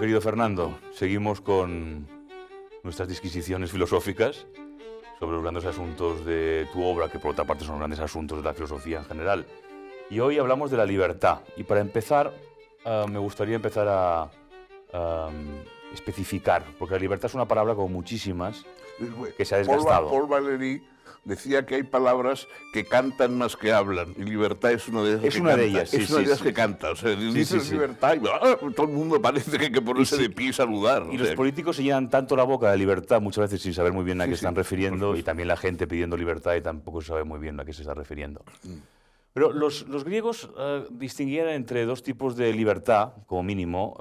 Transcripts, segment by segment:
querido Fernando, seguimos con nuestras disquisiciones filosóficas sobre los grandes asuntos de tu obra, que por otra parte son grandes asuntos de la filosofía en general. Y hoy hablamos de la libertad. Y para empezar, me gustaría empezar a especificar, porque la libertad es una palabra como muchísimas que se ha desgastado. Paul Valéry decía que hay palabras que cantan más que hablan, y libertad es una de ellas. Es una de ellas, sí, es una de ellas que canta. O sea, dices libertad y todo el mundo parece que hay que ponerse de pie y saludar. Y los políticos se llenan tanto la boca de libertad muchas veces sin saber muy bien a qué están refiriendo, y también la gente pidiendo libertad y tampoco se sabe muy bien a qué se está refiriendo. Pero los griegos distinguían entre dos tipos de libertad, como mínimo,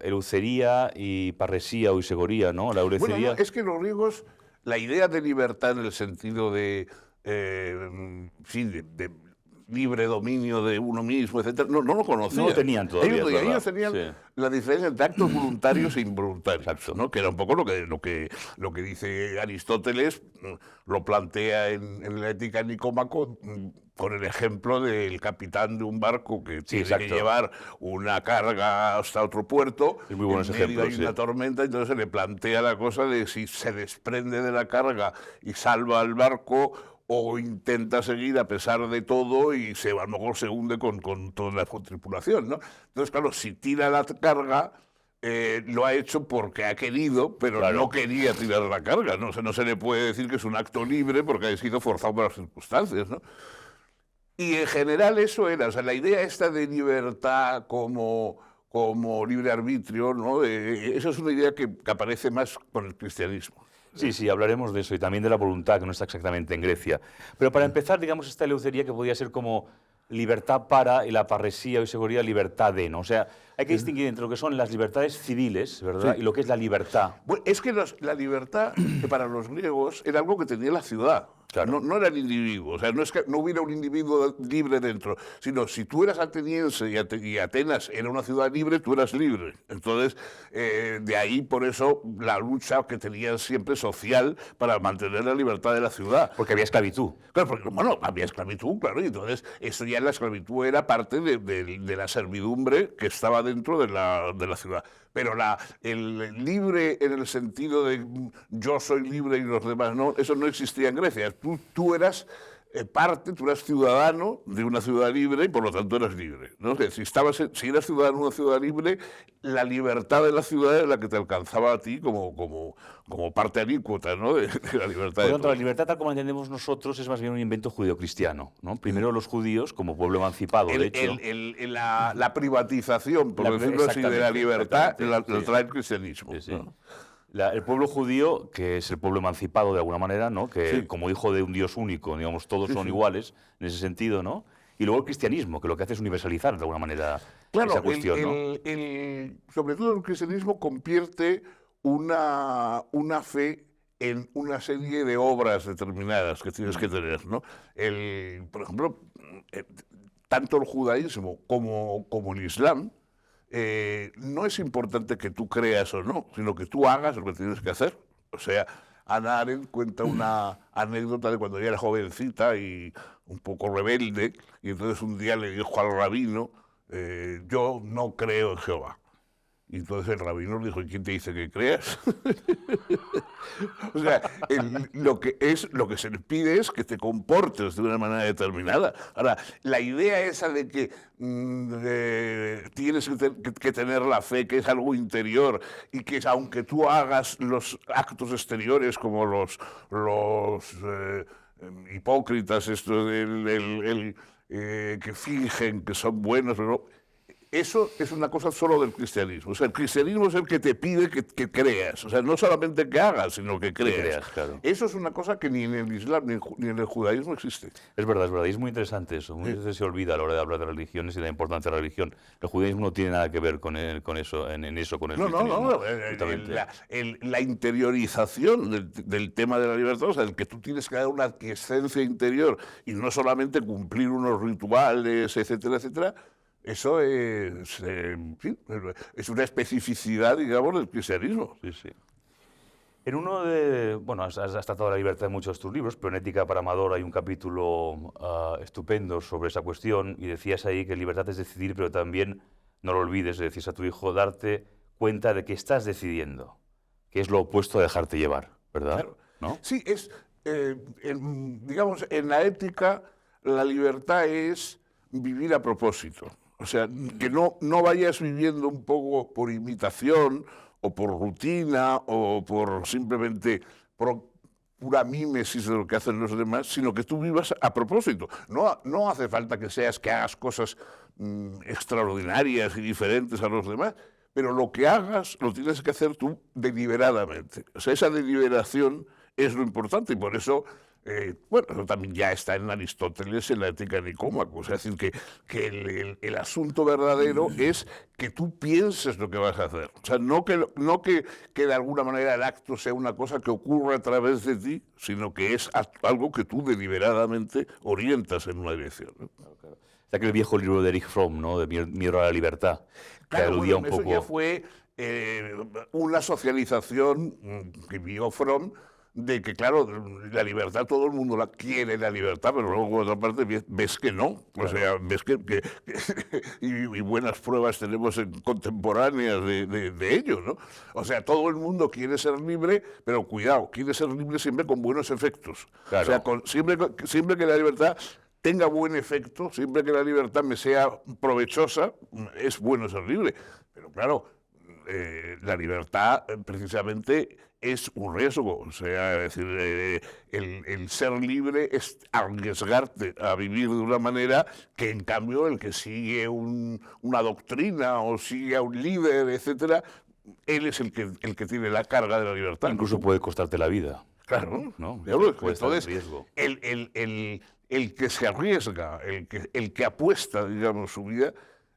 eleucería y parresía o isegoría, ¿no? La eleucería... Bueno, es que los griegos, la idea de libertad en el sentido de, de libre dominio de uno mismo, etcétera, no lo conocían. No lo tenían todavía. Ellos tenían la diferencia entre actos voluntarios e involuntarios, ¿no? Que era un poco lo que dice Aristóteles, lo plantea en la Ética de Nicómaco, con el ejemplo del capitán de un barco que tiene que llevar una carga hasta otro puerto, es muy bueno ese ejemplo, hay una tormenta, entonces se le plantea la cosa de si se desprende de la carga y salva al barco, o intenta seguir a pesar de todo y a lo mejor se hunde con toda la tripulación, ¿no? Entonces, claro, si tira la carga, lo ha hecho porque ha querido, pero no quería tirar la carga, ¿no? O sea, no se le puede decir que es un acto libre porque ha sido forzado por las circunstancias, ¿no? Y en general eso era, o sea, la idea esta de libertad como libre arbitrio, ¿no? Esa es una idea que aparece más con el cristianismo. Sí, hablaremos de eso y también de la voluntad, que no está exactamente en Grecia. Pero para empezar, digamos, esta eleucería que podría ser como libertad para, y la parresía o isegoría, libertad de, ¿no? O sea, hay que distinguir entre lo que son las libertades civiles, ¿verdad?, y lo que es la libertad. Bueno, es que la libertad, que para los griegos era algo que tenía la ciudad. Claro. No era el individuo, o sea, no es que no hubiera un individuo libre dentro, sino si tú eras ateniense y Atenas era una ciudad libre, tú eras libre. Entonces, de ahí por eso la lucha que tenían siempre social para mantener la libertad de la ciudad. Porque había esclavitud. Claro, porque, bueno, había esclavitud, claro, y entonces eso ya la esclavitud era parte de la servidumbre que estaba dentro de la ciudad. Pero el libre en el sentido de yo soy libre y los demás no, eso no existía en Grecia. Tú eras tú eras ciudadano de una ciudad libre y por lo tanto eras libre, ¿no? Si eras ciudadano de una ciudad libre, la libertad de la ciudad es la que te alcanzaba a ti como parte alícuota, ¿no? de la libertad. Por lo tanto, la libertad tal como la entendemos nosotros es más bien un invento judío-cristiano, ¿no? Primero los judíos, como pueblo emancipado, de hecho. La privatización, por decirlo así, de la libertad, lo trae el cristianismo. Sí. ¿No? El pueblo judío, que es el pueblo emancipado de alguna manera, ¿no? Que como hijo de un Dios único, digamos, todos son iguales en ese sentido, ¿no? Y luego el cristianismo, que lo que hace es universalizar de alguna manera esa cuestión, ¿no? Sobre todo el cristianismo convierte una fe en una serie de obras determinadas que tienes que tener, ¿no? Por ejemplo, tanto el judaísmo como el islam, no es importante que tú creas o no, sino que tú hagas lo que tienes que hacer. O sea, Hannah Arendt cuenta una anécdota de cuando ella era jovencita y un poco rebelde, y entonces un día le dijo al rabino, yo no creo en Jehová. Y entonces el rabino le dijo, ¿y quién te dice que creas? O sea, lo que se le pide es que te comportes de una manera determinada. Ahora, la idea esa de que tienes que tener la fe, que es algo interior, y que aunque tú hagas los actos exteriores como los hipócritas, estos que fingen que son buenos, pero eso es una cosa solo del cristianismo. O sea, el cristianismo es el que te pide que creas. O sea, no solamente que hagas, sino que creas. Claro. Eso es una cosa que ni en el Islam ni en el judaísmo existe. Es verdad. Y es muy interesante eso. Muchas veces se olvida a la hora de hablar de religiones y de la importancia de la religión. El judaísmo no tiene nada que ver con eso, con el cristianismo. No. La interiorización del tema de la libertad, o sea, el que tú tienes que dar una aquiescencia interior y no solamente cumplir unos rituales, etcétera, etcétera. Eso es una especificidad, digamos, del cristianismo. Sí. En uno has tratado la libertad en muchos de tus libros, pero en Ética para Amador hay un capítulo estupendo sobre esa cuestión, y decías ahí que libertad es decidir, pero también, no lo olvides, le decías a tu hijo, darte cuenta de que estás decidiendo, que es lo opuesto a dejarte llevar, ¿verdad? Claro. ¿No? Sí, digamos, en la ética la libertad es vivir a propósito. O sea, que no vayas viviendo un poco por imitación o por rutina o por simplemente pura mímesis de lo que hacen los demás, sino que tú vivas a propósito. No hace falta que hagas cosas extraordinarias y diferentes a los demás, pero lo que hagas lo tienes que hacer tú deliberadamente. O sea, esa deliberación es lo importante y por eso, bueno, eso también ya está en Aristóteles, en la Ética de Nicómaco. Es decir, que el asunto verdadero es que tú pienses lo que vas a hacer. O sea, no que de alguna manera el acto sea una cosa que ocurre a través de ti, sino que es algo que tú deliberadamente orientas en una dirección, ¿no? Está aquel viejo libro de Erich Fromm, ¿no? De Miedo a la libertad, que Claro, aludía bueno, un poco... eso ya fue una socialización que vio Fromm de que, claro, la libertad, todo el mundo la quiere, la libertad, pero luego por otra parte ves que no. O sea, ves y buenas pruebas tenemos contemporáneas de ello, ¿no? O sea, todo el mundo quiere ser libre, pero cuidado, quiere ser libre siempre con buenos efectos. Claro. O sea, siempre que la libertad tenga buen efecto, siempre que la libertad me sea provechosa, es bueno ser libre. Pero claro, la libertad precisamente es un riesgo. O sea, es decir, el ser libre es arriesgarte a vivir de una manera que en cambio el que sigue una doctrina o sigue a un líder, etcétera, él es el que tiene la carga de la libertad. Incluso puede costarte la vida. Claro, ¿no? Puede estar en entonces, riesgo. el que se arriesga, el que apuesta, digamos, su vida,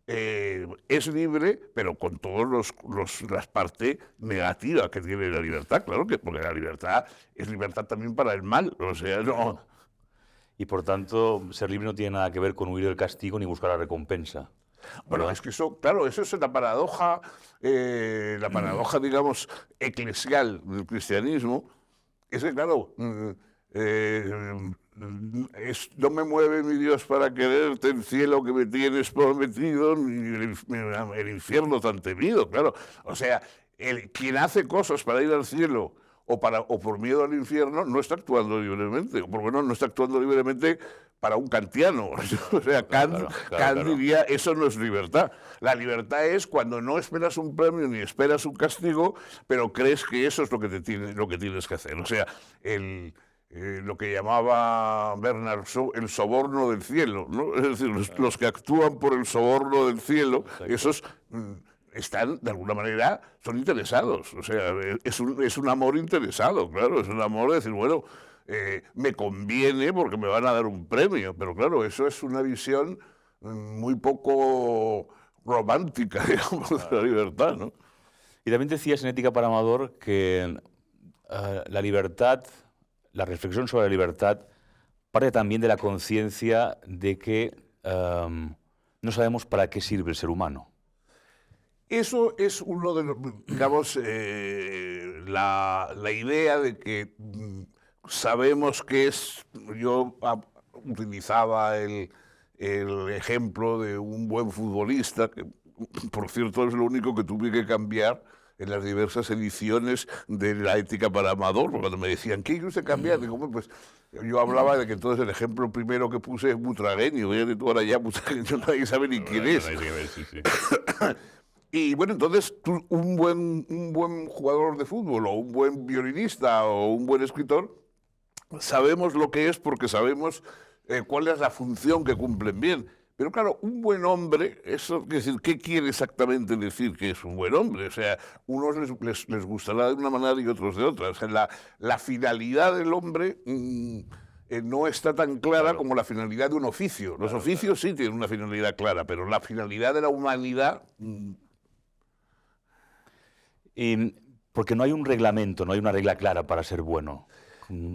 es libre, pero con todas las partes negativas que tiene la libertad, claro, porque la libertad es libertad también para el mal, o sea, no... Y por tanto, ser libre no tiene nada que ver con huir del castigo ni buscar la recompensa. Bueno, ¿verdad? es que eso, claro, eso es la paradoja, digamos, eclesial del cristianismo. Es que, claro, no me mueve mi Dios para quererte el cielo que me tienes prometido, ni el infierno tan temido, claro. O sea, quien hace cosas para ir al cielo o por miedo al infierno no está actuando libremente, o por lo menos no está actuando libremente para un kantiano. O sea, Kant diría, eso no es libertad. La libertad es cuando no esperas un premio ni esperas un castigo, pero crees que eso es lo que tienes que hacer. O sea, lo que llamaba Bernard Shaw el soborno del cielo, ¿no? Es decir, los que actúan por el soborno del cielo, esos están, de alguna manera, son interesados. O sea, es un amor interesado, claro, es un amor de decir, bueno, me conviene porque me van a dar un premio, pero claro, eso es una visión muy poco romántica, digamos, de la libertad, ¿no? Y también decías en Ética para Amador que la libertad, la reflexión sobre la libertad, parte también de la conciencia de que no sabemos para qué sirve el ser humano. Eso es uno de los, digamos, la idea de que sabemos que es, yo utilizaba el ejemplo de un buen futbolista, que por cierto es lo único que tuve que cambiar en las diversas ediciones de la Ética para Amador, porque cuando me decían, ¿qué quiere usted cambiar? Digo, pues yo hablaba de que entonces el ejemplo primero que puse es Butragueño, y ahora ya Butragueño nadie sabe ni quién es. Y bueno, entonces un buen jugador de fútbol o un buen violinista o un buen escritor, sabemos lo que es porque sabemos cuál es la función que cumplen bien. Pero claro, un buen hombre, eso, es decir, ¿qué quiere exactamente decir que es un buen hombre? O sea, unos les gustará de una manera y otros de otra. O sea, la finalidad del hombre no está tan clara como la finalidad de un oficio. Los oficios sí tienen una finalidad clara, pero la finalidad de la humanidad... Porque no hay un reglamento, no hay una regla clara para ser bueno.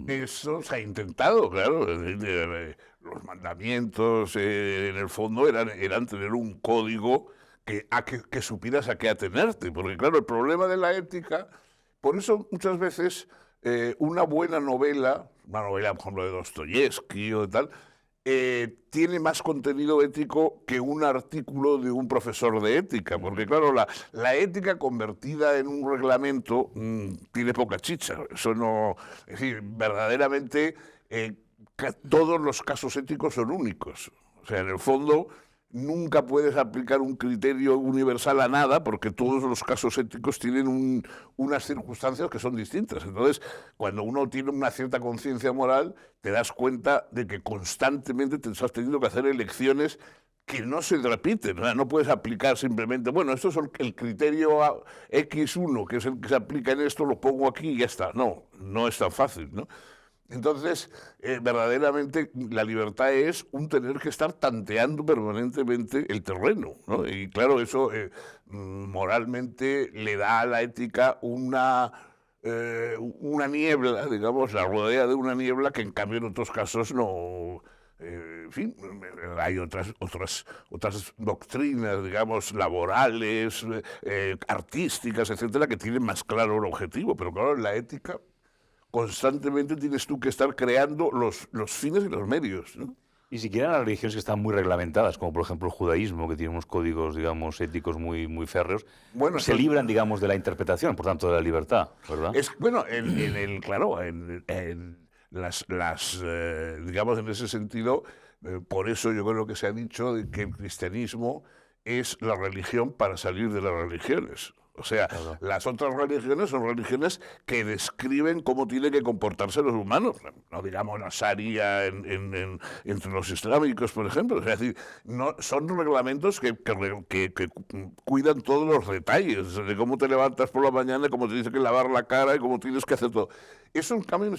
Eso se ha intentado, claro. Los mandamientos, en el fondo, eran tener un código que supieras a qué atenerte. Porque, claro, el problema de la ética, por eso muchas veces una buena novela, una novela, por ejemplo, de Dostoyevsky o tal, tiene más contenido ético que un artículo de un profesor de ética, porque claro, la ética convertida en un reglamento tiene poca chicha. Eso no, es decir, verdaderamente todos los casos éticos son únicos. O sea, en el fondo nunca puedes aplicar un criterio universal a nada porque todos los casos éticos tienen unas circunstancias que son distintas. Entonces, cuando uno tiene una cierta conciencia moral, te das cuenta de que constantemente te estás teniendo que hacer elecciones que no se repiten. No puedes aplicar simplemente, bueno, esto es el criterio X1, que es el que se aplica en esto, lo pongo aquí y ya está. No, no es tan fácil, ¿no? Entonces, verdaderamente la libertad es un tener que estar tanteando permanentemente el terreno, ¿no? Y claro, eso moralmente le da a la ética una niebla, digamos, la rodea de una niebla que en cambio en otros casos no... en fin, hay otras doctrinas, digamos, laborales, artísticas, etcétera, que tienen más claro el objetivo, pero claro, en la ética constantemente tienes tú que estar creando los fines y los medios, ¿no? Y siquiera en las religiones que están muy reglamentadas, como por ejemplo el judaísmo, que tiene unos códigos, digamos, éticos muy, muy férreos, bueno, se libran, digamos, de la interpretación, por tanto, de la libertad, ¿verdad? Bueno, claro, digamos, en ese sentido, por eso yo creo que se ha dicho de que el cristianismo es la religión para salir de las religiones. O sea, claro, las otras religiones son religiones que describen cómo tienen que comportarse los humanos. No digamos la Sharia entre los islámicos, por ejemplo. Es decir, no, son reglamentos que cuidan todos los detalles, de cómo te levantas por la mañana, cómo te tienes que lavar la cara y cómo tienes que hacer todo. Eso, en cambio,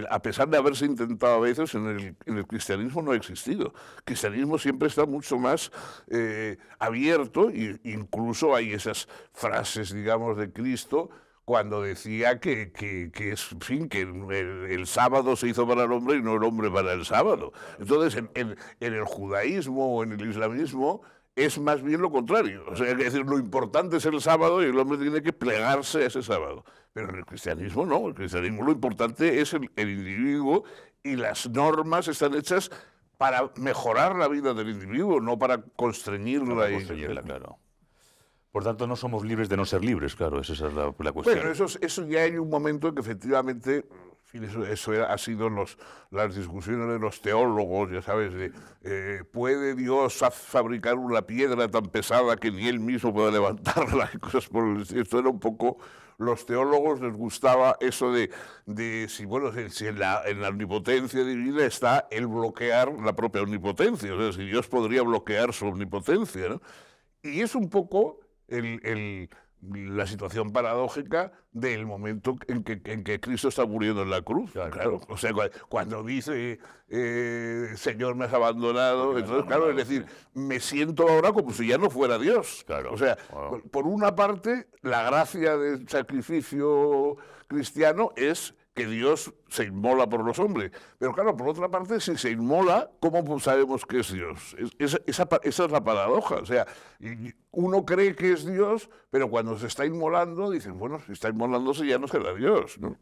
a pesar de haberse intentado a veces, en el cristianismo no ha existido. El cristianismo siempre está mucho más abierto, e incluso hay esas frases, digamos, de Cristo cuando decía que el sábado se hizo para el hombre y no el hombre para el sábado. Entonces, en el judaísmo o en el islamismo es más bien lo contrario. O sea, es decir, lo importante es el sábado y el hombre tiene que plegarse a ese sábado. Pero en el cristianismo no, el cristianismo lo importante es el individuo y las normas están hechas para mejorar la vida del individuo, no para constreñirla. Para constreñirla, claro. Por tanto, no somos libres de no ser libres, claro, esa es la cuestión. Bueno, eso ya hay un momento en que efectivamente... Eso ha sido las discusiones de los teólogos, ya sabes, ¿puede Dios fabricar una piedra tan pesada que ni él mismo pueda levantarla? Y cosas por el estilo. Esto era un poco, los teólogos les gustaba eso de si en la omnipotencia divina está el bloquear la propia omnipotencia, o sea, si Dios podría bloquear su omnipotencia, ¿no? Y es un poco la situación paradójica del momento en que Cristo está muriendo en la cruz. Claro. O sea, cuando dice, Señor, me has abandonado, entonces, claro, es decir, me siento ahora como si ya no fuera Dios. Claro. O sea, por una parte, la gracia del sacrificio cristiano es que Dios se inmola por los hombres. Pero claro, por otra parte, si se inmola, ¿cómo sabemos que es Dios? Esa es la paradoja. O sea, uno cree que es Dios, pero cuando se está inmolando, dicen, bueno, si está inmolándose ya no será Dios, ¿no?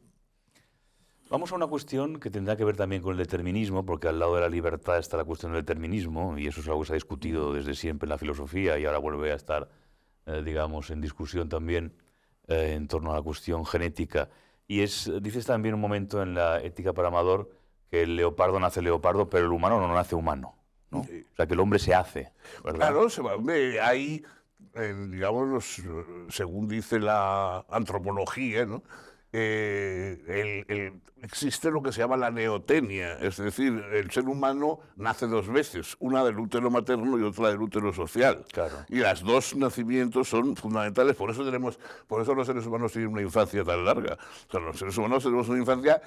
Vamos a una cuestión que tendrá que ver también con el determinismo, porque al lado de la libertad está la cuestión del determinismo, y eso es algo que se ha discutido desde siempre en la filosofía y ahora vuelve a estar, digamos, en discusión también en torno a la cuestión genética. Y dices también un momento en la Ética para Amador que el leopardo nace leopardo, pero el humano no nace humano, ¿no? Sí. O sea, que el hombre se hace, ¿verdad? Claro, hay, digamos, según dice la antropología, ¿no? Existe lo que se llama la neotenia, es decir, el ser humano nace dos veces, una del útero materno y otra del útero social. Claro. Y los dos nacimientos son fundamentales, por eso los seres humanos tienen una infancia tan larga. O sea, los seres humanos tenemos una infancia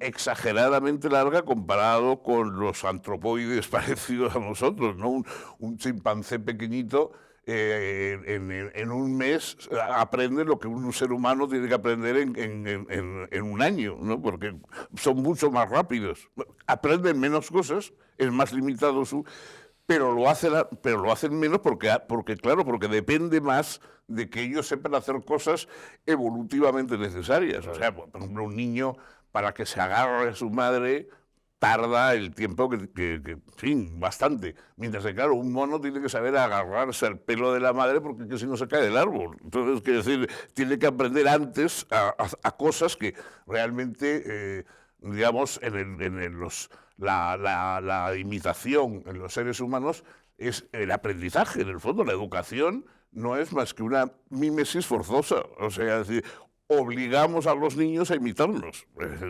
exageradamente larga comparado con los antropoides parecidos a nosotros, ¿no? Un chimpancé pequeñito en un mes aprende lo que un ser humano tiene que aprender en un año, ¿no? Porque son mucho más rápidos. Aprenden menos cosas, es más limitado pero lo hacen menos porque depende más de que ellos sepan hacer cosas evolutivamente necesarias. O sea, por ejemplo, un niño, para que se agarre a su madre, tarda el tiempo en fin, bastante. Mientras que, claro, un mono tiene que saber agarrarse al pelo de la madre porque que si no se cae del árbol. Entonces, quiero decir, tiene que aprender antes a cosas que realmente, digamos, la imitación en los seres humanos es el aprendizaje. En el fondo, la educación no es más que una mímesis forzosa. O sea, es decir, obligamos a los niños a imitarnos.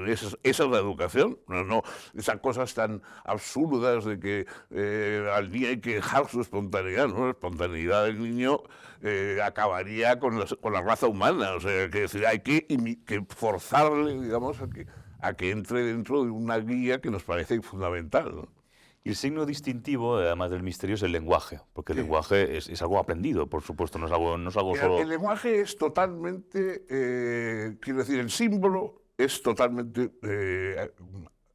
Esa es la educación. No esas cosas tan absurdas de que al niño hay que dejar su espontaneidad. ¿No? La espontaneidad del niño acabaría con la raza humana. O sea, que decir, hay que forzarle, digamos, a que entre dentro de una guía que nos parece fundamental, ¿no? Y el signo distintivo, además del misterio, es el lenguaje, porque el lenguaje es algo aprendido, por supuesto, no es algo solo... El lenguaje es totalmente, quiero decir, el símbolo es totalmente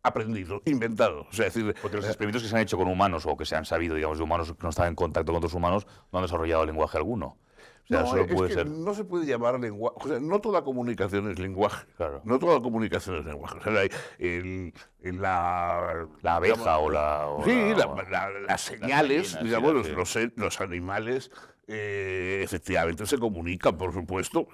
aprendido, inventado. O sea, es decir, porque los experimentos que se han hecho con humanos, o que se han sabido, digamos, de humanos que no están en contacto con otros humanos, no han desarrollado lenguaje alguno. O sea, no, solo es puede que ser... no se puede llamar lenguaje. O sea, no toda comunicación es lenguaje. Claro. No toda comunicación es lenguaje. O sea, la abeja, digamos, las señales, digamos, sí. los animales efectivamente se comunican, por supuesto.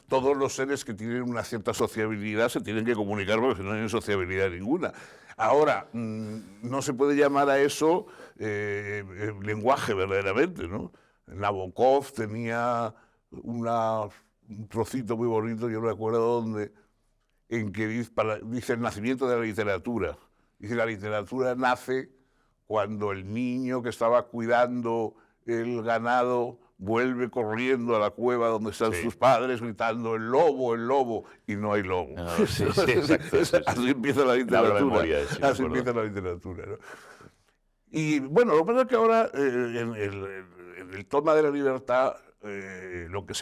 Todos los seres que tienen una cierta sociabilidad se tienen que comunicar porque si no hay sociabilidad ninguna. Ahora, no se puede llamar a eso lenguaje verdaderamente, ¿no? Nabokov tenía un trocito muy bonito, yo no me acuerdo dónde, en que dice el nacimiento de la literatura. Dice, la literatura nace cuando el niño que estaba cuidando el ganado vuelve corriendo a la cueva donde están sus padres gritando el lobo, y no hay lobo. Así empieza la literatura. Así empieza la literatura, ¿no? Y bueno, lo que pasa es que ahora en el tema de la libertad, lo que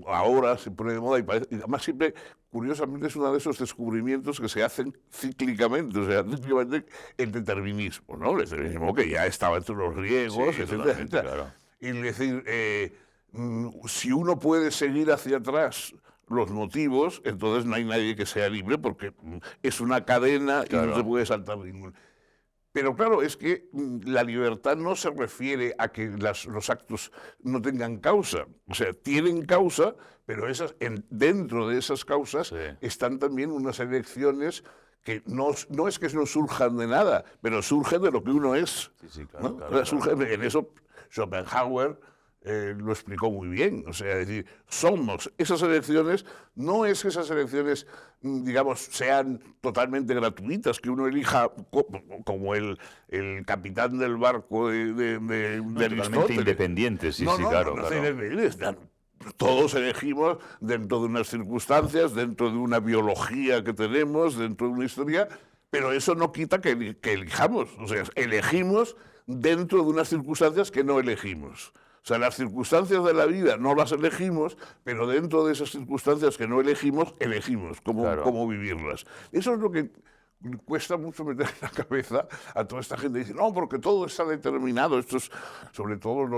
ahora se pone de moda, y además siempre, curiosamente, es uno de esos descubrimientos que se hacen cíclicamente, o sea, cíclicamente el determinismo, ¿no? El determinismo que ya estaba entre los griegos, etcétera. Claro. Y es decir, si uno puede seguir hacia atrás los motivos, entonces no hay nadie que sea libre porque es una cadena y no se puede saltar ningún. Pero claro, es que la libertad no se refiere a que los actos no tengan causa. O sea, tienen causa, pero dentro de esas causas están también unas elecciones que no es que no surjan de nada, pero surgen de lo que uno es. Claro, ¿no? Claro. En eso Schopenhauer lo explicó muy bien. O sea, es decir, somos esas elecciones, no es que esas elecciones, digamos, sean totalmente gratuitas, que uno elija como el capitán del barco de totalmente independientes, claro. Todos elegimos dentro de unas circunstancias, dentro de una biología que tenemos, dentro de una historia, pero eso no quita que elijamos. O sea, elegimos dentro de unas circunstancias que no elegimos. O sea, las circunstancias de la vida no las elegimos, pero dentro de esas circunstancias que no elegimos cómo vivirlas. Eso es lo que cuesta mucho meter en la cabeza a toda esta gente. Dice, no, porque todo está determinado. Esto es, sobre todo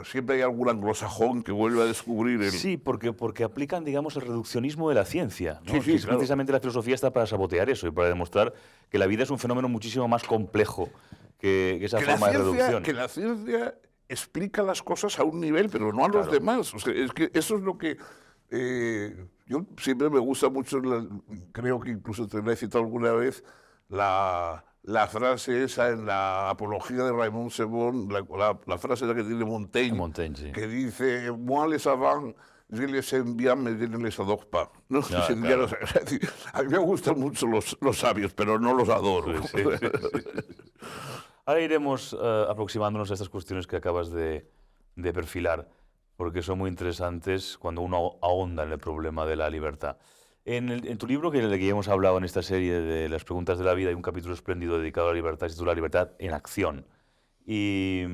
siempre hay algún anglosajón que vuelve a descubrir Sí, porque aplican, digamos, el reduccionismo de la ciencia, ¿no? Sí, claro. Precisamente la filosofía está para sabotear eso y para demostrar que la vida es un fenómeno muchísimo más complejo que esa forma de reducción. Que la ciencia explica las cosas a un nivel, pero no a los demás. O sea, es que eso es lo que yo siempre me gusta mucho, creo que incluso te la he citado alguna vez, la frase esa en la apología de Raymond Sebon, la frase esa que tiene Montaigne sí. Que dice, moi les savants, je les aime bien, mais je ne les adore pas. ¿No? Claro. A mí me gustan mucho los sabios, pero no los adoro. Sí. Ahora iremos aproximándonos a estas cuestiones que acabas de perfilar, porque son muy interesantes cuando uno ahonda en el problema de la libertad. En tu libro, del que ya hemos hablado en esta serie de las preguntas de la vida, hay un capítulo espléndido dedicado a la libertad, se titula La libertad en acción. Y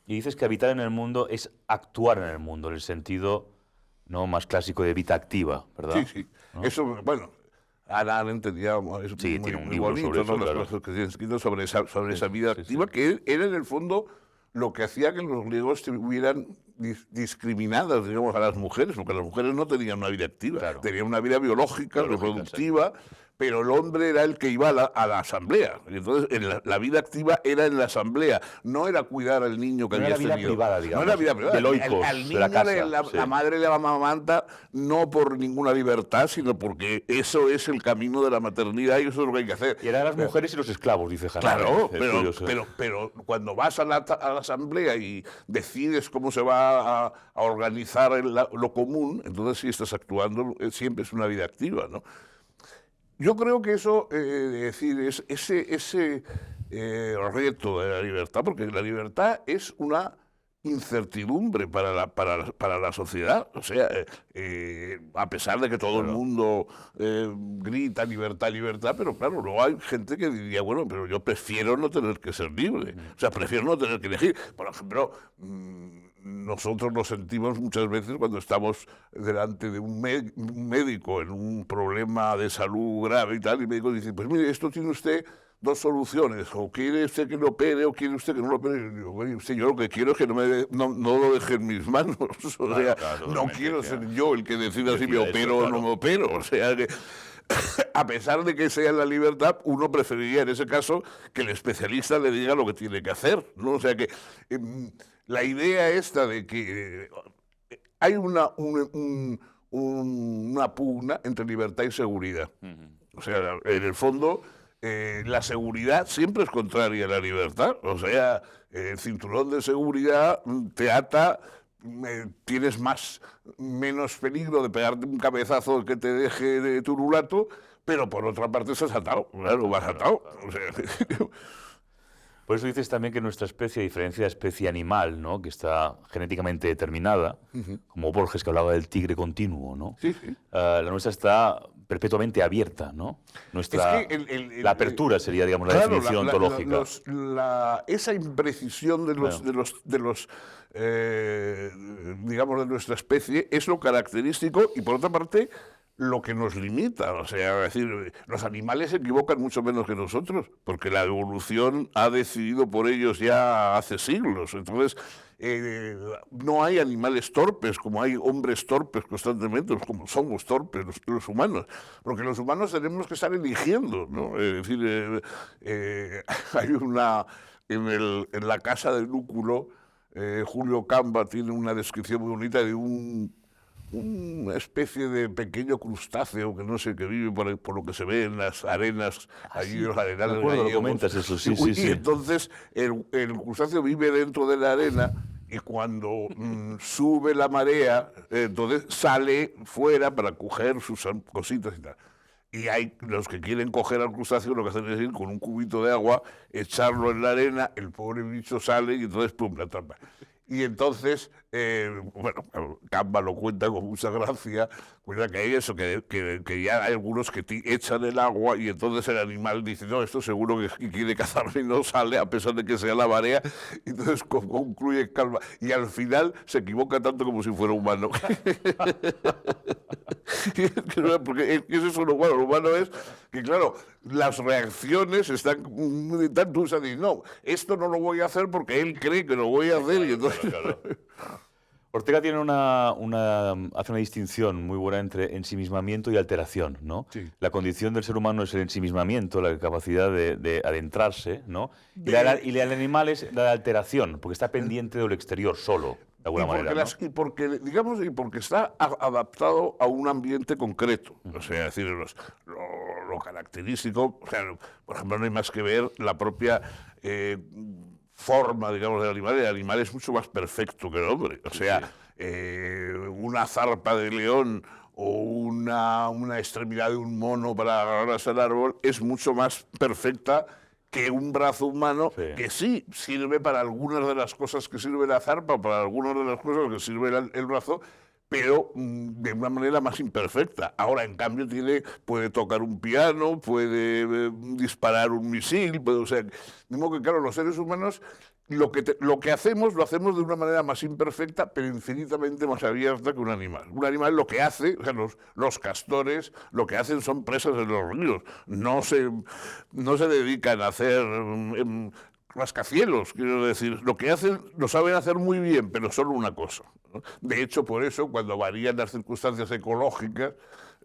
dices que habitar en el mundo es actuar en el mundo, en el sentido más clásico de vida activa, ¿verdad? Sí. ¿No? Eso, bueno, Ana entendía, es tiene un libro bonito, sobre eso, ¿no? Los que tienen escrito sobre esa vida activa, que era en el fondo lo que hacía que los griegos tuvieran discriminadas, digamos, a las mujeres, porque las mujeres no tenían una vida activa, tenían una vida biológica, reproductiva, pero el hombre era el que iba a la asamblea. Y entonces, la vida activa era en la asamblea, no era cuidar al niño que No habías era vida tenido. privada, digamos, No era vida privada. del oikos, Al de niño la casa, la madre le amamanta no por ninguna libertad, sino porque eso es el camino de la maternidad y eso es lo que hay que hacer. Y eran las mujeres y los esclavos, dice Hannah Claro, Arendt. pero cuando vas a la asamblea y decides cómo se va a organizar lo común, entonces sí estás actuando, siempre es una vida activa, ¿no? Yo creo que eso, decir, es ese reto de la libertad, porque la libertad es una incertidumbre para la sociedad. O sea, a pesar de que todo el mundo grita libertad, libertad, pero claro, luego hay gente que diría, bueno, pero yo prefiero no tener que ser libre. O sea, prefiero no tener que elegir. Por ejemplo, nosotros lo sentimos muchas veces cuando estamos delante de un médico en un problema de salud grave y tal, y el médico dice, pues mire, esto tiene usted dos soluciones, o quiere usted que lo opere o quiere usted que no lo opere. Y digo, bueno, usted, yo lo que quiero es que no lo deje en mis manos. O sea, no quiero ser yo el que decida si me opero o no me opero. O sea, que a pesar de que sea la libertad, uno preferiría en ese caso que el especialista le diga lo que tiene que hacer, ¿no? O sea que la idea esta de que hay una pugna entre libertad y seguridad. O sea, en el fondo, la seguridad siempre es contraria a la libertad. O sea, el cinturón de seguridad te ata, tienes menos peligro de pegarte un cabezazo que te deje de turulato, pero por otra parte estás atado. Claro, vas atado. O sea, por eso dices también que nuestra especie, a diferencia de la especie animal, ¿no?, que está genéticamente determinada, como Borges, que hablaba del tigre continuo, ¿no? Sí, sí. La nuestra está perpetuamente abierta, ¿no? Nuestra, la apertura sería, digamos, la definición ontológica. Esa imprecisión digamos, de nuestra especie es lo característico y, por otra parte, lo que nos limita. O sea, es decir, los animales se equivocan mucho menos que nosotros, porque la evolución ha decidido por ellos ya hace siglos. Entonces, no hay animales torpes como hay hombres torpes constantemente, como somos torpes los humanos, porque los humanos tenemos que estar eligiendo, ¿no? Es decir, hay en la casa del Lúculo, Julio Camba tiene una descripción muy bonita de una especie de pequeño crustáceo que no sé, que vive por lo que se ve en las arenas, allí en los arenales gallegos. Lo comentas eso, sí. Y entonces el crustáceo vive dentro de la arena y cuando sube la marea, entonces sale fuera para coger sus cositas y tal. Y hay los que quieren coger al crustáceo, lo que hacen es ir con un cubito de agua, echarlo en la arena, el pobre bicho sale y entonces pum, la trampa. Y entonces, bueno, Camba lo cuenta con mucha gracia, cuenta que hay eso, que ya hay algunos que echan el agua y entonces el animal dice, no, esto seguro que quiere cazarme y no sale a pesar de que sea la marea, y entonces concluye Camba. Y al final se equivoca tanto como si fuera humano. Porque eso es lo humano es que, claro, las reacciones están tanto usadas, no, esto no lo voy a hacer porque él cree que lo voy a hacer, y entonces... Claro. Ortega tiene hace una distinción muy buena entre ensimismamiento y alteración, ¿no? Sí. La condición del ser humano es el ensimismamiento, la capacidad de adentrarse, ¿no? Y la del animal es la alteración, porque está pendiente de lo exterior solo, de alguna manera, ¿no? Y porque está adaptado a un ambiente concreto. O sea, es decir, lo característico, o sea, por ejemplo, no hay más que ver la propia forma, digamos, del animal. El animal es mucho más perfecto que el hombre. O sea, una zarpa de león o una extremidad de un mono para agarrarse al árbol es mucho más perfecta que un brazo humano, que sí sirve para algunas de las cosas que sirve la zarpa, para algunas de las cosas que sirve el brazo, pero de una manera más imperfecta. Ahora, en cambio, puede tocar un piano, puede disparar un misil, o sea, de modo que, claro, los seres humanos lo que hacemos, lo hacemos de una manera más imperfecta, pero infinitamente más abierta que un animal. Un animal lo que hace, o sea, los castores, lo que hacen son presas en los ríos. No se dedican a hacer rascacielos, quiero decir. Lo que hacen, lo saben hacer muy bien, pero solo una cosa, ¿no? De hecho, por eso, cuando varían las circunstancias ecológicas,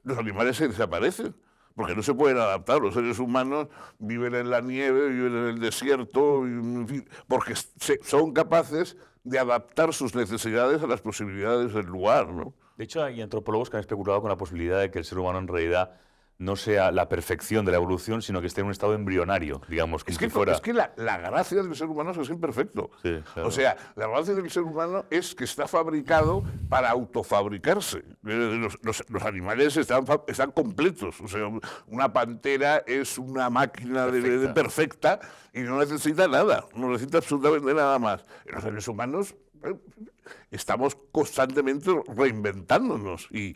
los animales se desaparecen. porque no se pueden adaptar. Los seres humanos viven en la nieve, viven en el desierto, en fin, porque son capaces de adaptar sus necesidades a las posibilidades del lugar, ¿no? De hecho, hay antropólogos que han especulado con la posibilidad de que el ser humano en realidad no sea la perfección de la evolución, sino que esté en un estado embrionario, digamos, como si fuera... Es que la gracia del ser humano es que es imperfecto. Sí, claro. O sea, la gracia del ser humano es que está fabricado para autofabricarse. Los animales están completos. O sea, una pantera es una máquina perfecta y no necesita nada, no necesita absolutamente nada más. Y los seres humanos estamos constantemente reinventándonos y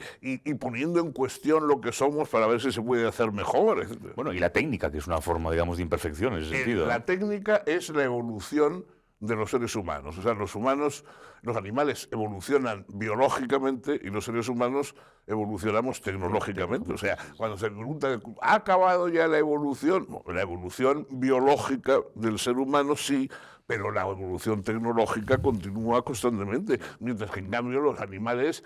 poniendo en cuestión lo que somos para ver si se puede hacer mejor, etc. Bueno, y la técnica, que es una forma, digamos, de imperfección en ese sentido. La técnica es la evolución de los seres humanos. O sea, los animales evolucionan biológicamente y los seres humanos evolucionamos tecnológicamente. O sea, cuando se pregunta, ¿ha acabado ya la evolución? No, la evolución biológica del ser humano sí, pero la evolución tecnológica continúa constantemente, mientras que en cambio los animales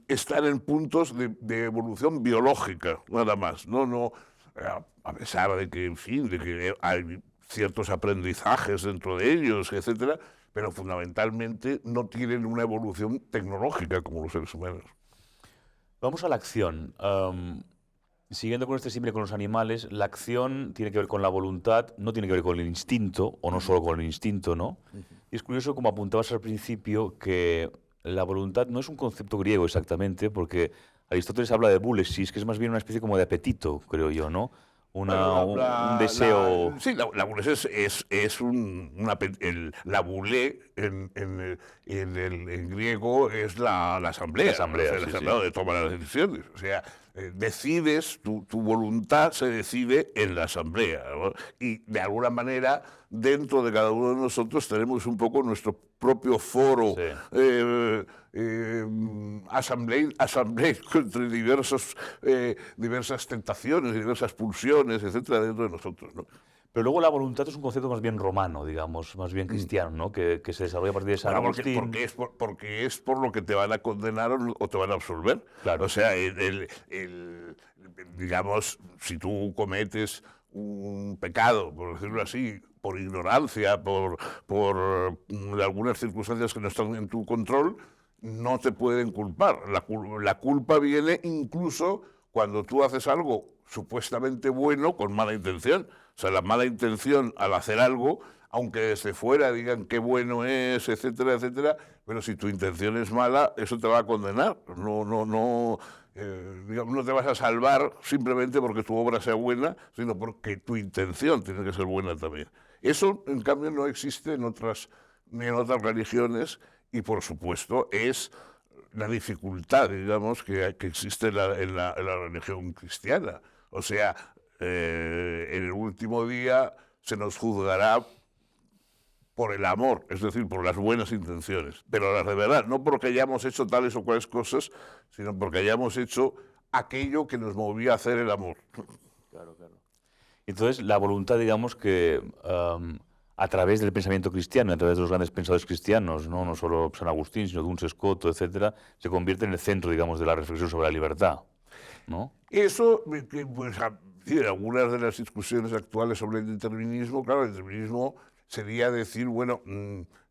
están en puntos de evolución biológica, nada más. No, a pesar de que, en fin, de que hay ciertos aprendizajes dentro de ellos, etcétera, pero fundamentalmente no tienen una evolución tecnológica como los seres humanos. Vamos a la acción. Siguiendo con este símil con los animales, la acción tiene que ver con la voluntad, no tiene que ver con el instinto, o no solo con el instinto, ¿no? Y es curioso, como apuntabas al principio, que la voluntad no es un concepto griego exactamente, porque Aristóteles habla de boulesis, que es más bien una especie como de apetito, creo yo, ¿no? Un deseo... La boulesis la boulé en griego es la asamblea. La asamblea, la asamblea donde toman las decisiones. O sea, decides, tu voluntad se decide en la asamblea, ¿no? Y de alguna manera, dentro de cada uno de nosotros tenemos un poco nuestro propio foro, asamblea entre diversas tentaciones, diversas pulsiones, etcétera, dentro de nosotros, ¿no? Pero luego la voluntad es un concepto más bien romano, digamos, más bien cristiano, ¿no? Que se desarrolla a partir de San Agustín. Porque es por lo que te van a condenar o te van a absolver. Claro. O sea, digamos, si tú cometes un pecado, por decirlo así, por ignorancia, por algunas circunstancias que no están en tu control, no te pueden culpar. La culpa viene incluso cuando tú haces algo supuestamente bueno con mala intención. O sea, la mala intención al hacer algo, aunque desde fuera digan qué bueno es, etcétera, etcétera, pero si tu intención es mala, eso te va a condenar. No te vas a salvar simplemente porque tu obra sea buena, sino porque tu intención tiene que ser buena también. Eso, en cambio, no existe en otras religiones y, por supuesto, es la dificultad, digamos, que existe en la religión cristiana. O sea, en el último día se nos juzgará por el amor, es decir, por las buenas intenciones, pero las de verdad, no porque hayamos hecho tales o cuales cosas, sino porque hayamos hecho aquello que nos movía a hacer el amor. Claro. Entonces, la voluntad, digamos que a través del pensamiento cristiano, a través de los grandes pensadores cristianos, no solo San Agustín, sino Duns Scoto, etcétera, se convierte en el centro, digamos, de la reflexión sobre la libertad, ¿no? Eso, pues, algunas de las discusiones actuales sobre el determinismo, claro, el determinismo sería decir, bueno,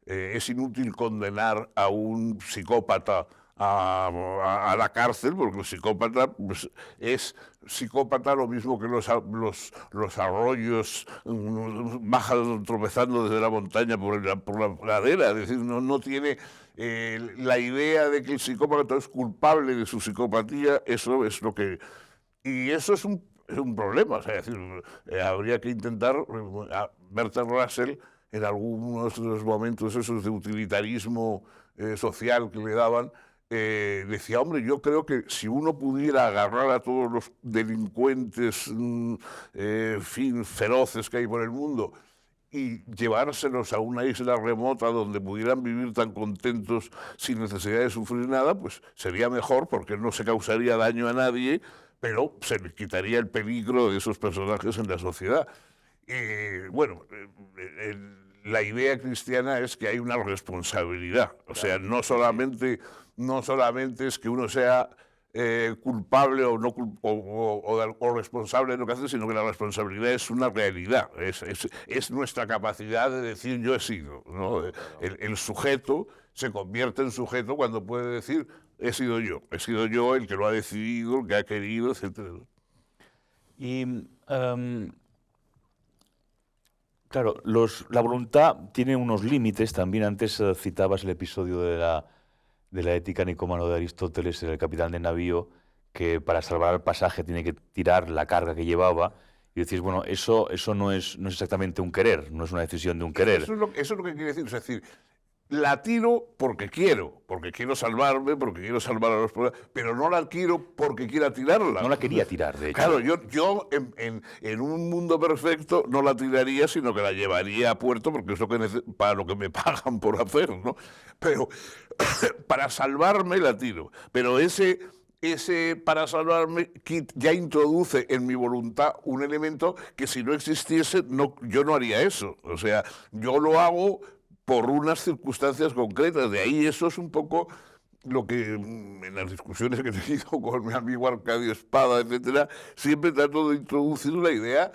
es inútil condenar a un psicópata a la cárcel, porque el psicópata pues, es psicópata lo mismo que los arroyos bajan tropezando desde la montaña por la ladera, es decir, no tiene la idea de que el psicópata es culpable de su psicopatía, eso es lo que... Y eso es un problema, o sea, es decir, habría que intentar, Bertrand Russell, en algunos de los momentos esos de utilitarismo social que le daban, decía, hombre, yo creo que si uno pudiera agarrar a todos los delincuentes feroces que hay por el mundo y llevárselos a una isla remota donde pudieran vivir tan contentos sin necesidad de sufrir nada, pues sería mejor porque no se causaría daño a nadie, pero se le quitaría el peligro de esos personajes en la sociedad. La idea cristiana es que hay una responsabilidad. O sea, no solamente es que uno sea culpable o, no, o responsable de lo que hace, sino que la responsabilidad es una realidad, es nuestra capacidad de decir yo he sido, ¿no? El sujeto se convierte en sujeto cuando puede decir he sido yo el que lo ha decidido, el que ha querido, etc. Y claro, la voluntad tiene unos límites. También antes citabas el episodio de la ética nicómano de Aristóteles, el capitán de navío, que para salvar el pasaje tiene que tirar la carga que llevaba. Y decís, bueno, eso no es exactamente un querer, no es una decisión de un querer. Eso es lo que quiere decir. Es decir, la tiro porque quiero salvarme, porque quiero salvar a los pobres, pero no la quiero porque quiera tirarla. No la quería tirar, de hecho. Claro, yo en un mundo perfecto no la tiraría, sino que la llevaría a puerto porque es lo que para lo que me pagan por hacer, ¿no? Pero para salvarme la tiro. Pero ese para salvarme ya introduce en mi voluntad un elemento que si no existiese yo no haría eso. O sea, yo lo hago por unas circunstancias concretas. De ahí eso es un poco lo que en las discusiones que he tenido con mi amigo Arcadio Espada, etcétera, siempre trato de introducir la idea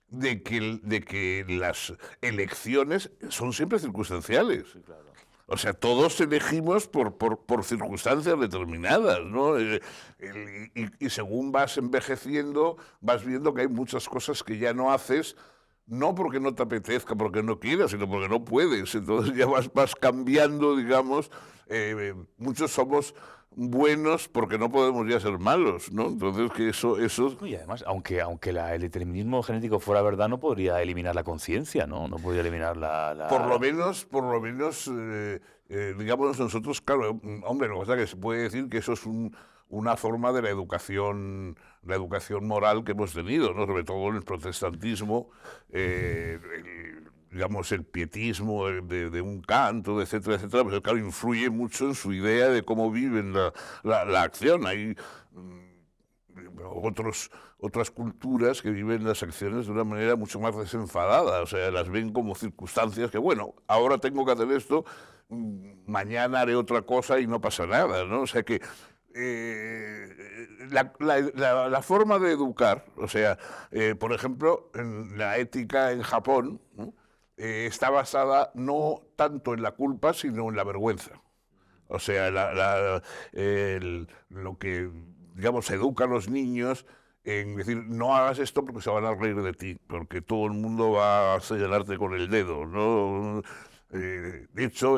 de que las elecciones son siempre circunstanciales. Sí, claro. O sea, todos elegimos por circunstancias determinadas, ¿no? Y según vas envejeciendo, vas viendo que hay muchas cosas que ya no haces, no porque no te apetezca, porque no quieras, sino porque no puedes. Entonces ya vas cambiando, digamos. Muchos somos buenos porque no podemos ya ser malos, ¿no? Entonces que eso... Y además, aunque el determinismo genético fuera verdad, no podría eliminar la conciencia, ¿no? No podría eliminar la... Por lo menos, digamos nosotros, claro, hombre, lo que pasa es que se puede decir que eso es una forma de la educación moral que hemos tenido, ¿no? Sobre todo en el protestantismo, digamos, el pietismo de un canto, etcétera, etcétera, pues claro, influye mucho en su idea de cómo viven la acción. Hay otras culturas que viven las acciones de una manera mucho más desenfadada, o sea, las ven como circunstancias que, bueno, ahora tengo que hacer esto, mañana haré otra cosa y no pasa nada, ¿no? O sea que la forma de educar, o sea, por ejemplo, en la ética en Japón, ¿no? Está basada no tanto en la culpa, sino en la vergüenza. O sea, lo que, digamos, educa a los niños en decir, no hagas esto porque se van a reír de ti, porque todo el mundo va a señalarte con el dedo, ¿no? De hecho,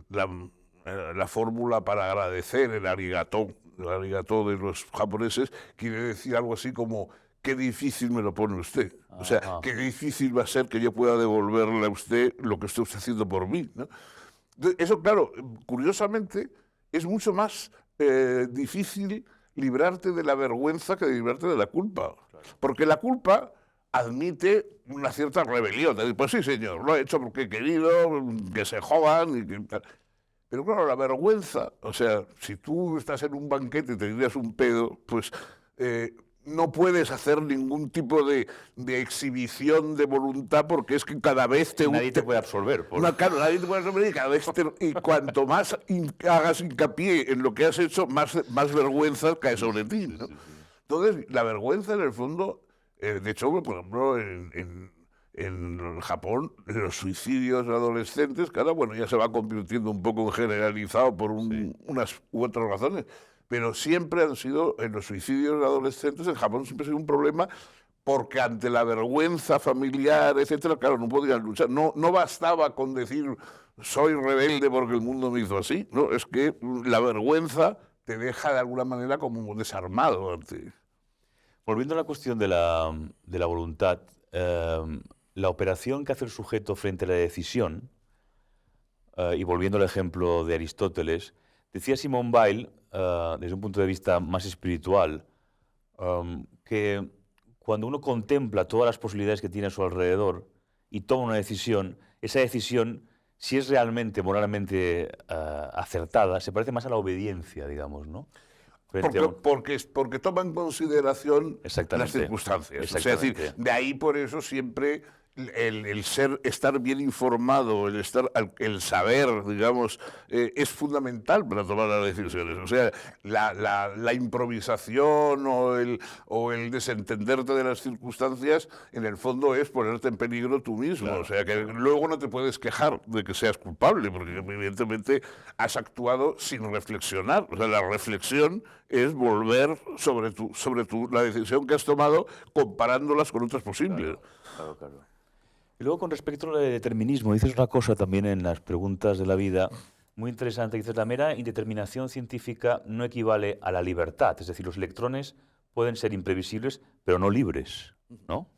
la fórmula para agradecer, el arigato de los japoneses, quiere decir algo así como, qué difícil me lo pone usted. O sea, qué difícil va a ser que yo pueda devolverle a usted lo que usted está haciendo por mí, ¿no? Eso, claro, curiosamente, es mucho más difícil librarte de la vergüenza que librarte de la culpa. Porque la culpa admite una cierta rebelión. Pues sí, señor, lo he hecho porque he querido, que se jodan. Pero claro, la vergüenza, o sea, si tú estás en un banquete y te tiras un pedo, pues no puedes hacer ningún tipo de exhibición de voluntad porque es que cada vez nadie te puede absolver. Claro, nadie te puede absolver y cada vez y cuanto más hagas hincapié en lo que has hecho, más vergüenza cae sobre ti, ¿no? Entonces, la vergüenza en el fondo, de hecho, por ejemplo, en Japón, los suicidios de adolescentes, que ahora, bueno, ya se va convirtiendo un poco en generalizado por unas u otras razones, pero siempre han sido, en los suicidios de adolescentes en Japón siempre ha sido un problema porque ante la vergüenza familiar, etcétera, claro, no podían luchar. No bastaba con decir soy rebelde porque el mundo me hizo así, no, es que la vergüenza te deja de alguna manera como desarmado. Volviendo a la cuestión de la voluntad, la operación que hace el sujeto frente a la decisión, y volviendo al ejemplo de Aristóteles, decía Simone Weil, desde un punto de vista más espiritual, que cuando uno contempla todas las posibilidades que tiene a su alrededor y toma una decisión, esa decisión, si es realmente moralmente acertada, se parece más a la obediencia, digamos, ¿no? Porque toma en consideración las circunstancias. O sea, es decir, de ahí por eso siempre estar bien informado, el saber, digamos, es fundamental para tomar las decisiones. O sea, la improvisación o el desentenderte de las circunstancias, en el fondo es ponerte en peligro tú mismo. Claro. O sea, que luego no te puedes quejar de que seas culpable, porque evidentemente has actuado sin reflexionar. O sea, la reflexión es volver sobre la decisión que has tomado comparándolas con otras posibles. Claro, claro. Y luego, con respecto al determinismo, dices una cosa también en las preguntas de la vida muy interesante. Dices, la mera indeterminación científica no equivale a la libertad. Es decir, los electrones pueden ser imprevisibles, pero no libres, ¿no?